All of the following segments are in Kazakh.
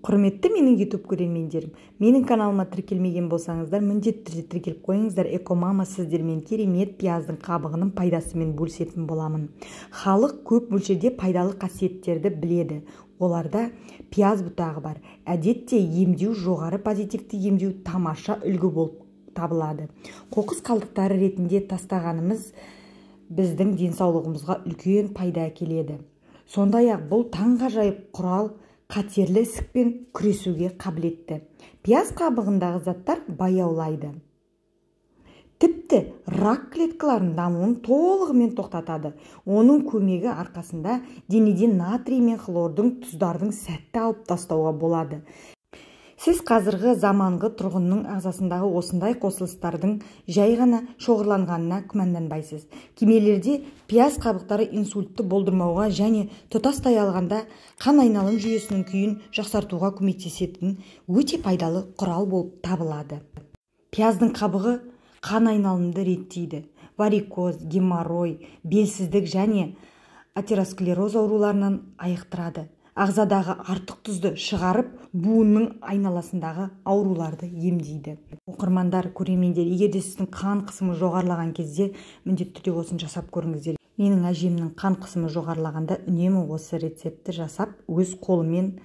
Құрметті менің YouTube көрермендерім, менің каналыма тіркелмеген болсаңыздар, міндетті түрде тіркеліп қойыңыздар. Экомама сіздермен керемет пияздың қабығының пайдасымен бөлісетін боламын. Халық көп мөлшерде пайдалы қасиеттерді біледі. Оларда пияз бұтағы бар. Әдетте емдеу, жоғары позитивті емдеу тамаша үлгі болып табылады. Қоқыс қалдықтары ретінде тастағанымыз біздің денсаулығымызға үлкен пайда әкеледі. Сондай-ақ бұл таңғажайып құрал қатерлі ісікпен күресуге қабілетті. Пияз қабығындағы заттар баяулайды. Тіпті рак клеткаларының дамуын толығымен тоқтатады. Оның көмегі арқасында денеден натрий мен хлордың тұздардың сәтті алып тастауға болады. Сіз қазіргі заманғы тұрғынның ағзасындағы осындай қосылыстардың жай ғана шоғырланғанына күмәнданбайсыз. Кемелерде пияз қабықтары инсультті болдырмауға және тұтастай алғанда қан айналым жүйесінің күйін жақсартуға көмектесетін өте пайдалы құрал болып табылады. Пияздың қабығы қан айналымды реттейді. Варикоз, геморрой, белсіздік және атеросклероз ауруларынан айықтырады. Ағзадағы артық тұзды шығарып, буынның айналасындағы ауруларды емдейді. Оқырмандар, көрермендер, егер де сіздің қан қысымы жоғарылаған кезде, міндетті түрде осыны жасап көріңіздер. Менің әжемнің қан қысымы жоғарылағанда үнемі осы рецептті жасап, өз қолымен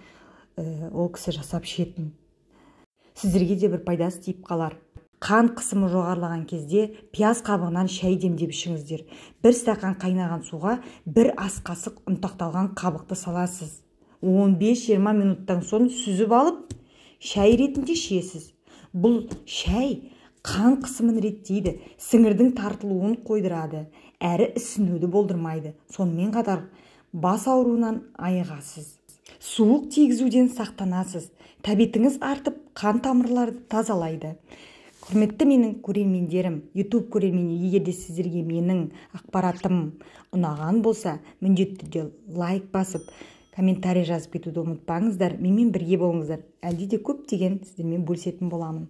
ол кісі жасап ішетін. Сіздерге де бір пайдасы тиіп қалар. Қан қысымы жоғарылаған кезде пияз қабығынан шай демдеп ішіңіздер. Бір стақан қайнаған суға бір ас қасық ұнтақталған қабықты саласыз. 15-20 минуттан соң сүзіп алып, шай ретінде ішесіз. Бұл шай қан қысымын реттейді, сіңірдің тартылуын қойдырады, әрі ісінуді болдырмайды. Сонымен қатар бас ауруынан айығасыз. Суық тигізуден сақтанасыз. Тәбетіңіз артып, қан тамырларды тазалайды. Құрметті менің көрермендерім, YouTube көрермендері, егер де сіздерге менің ақпаратым ұнаған болса, міндетті түрде лайк басып, комментарий жазып кетуді ұмытпаңыздар. Менімен бірге болыңыздар. Әлде де көптеген сіздермен бөлісетін боламын.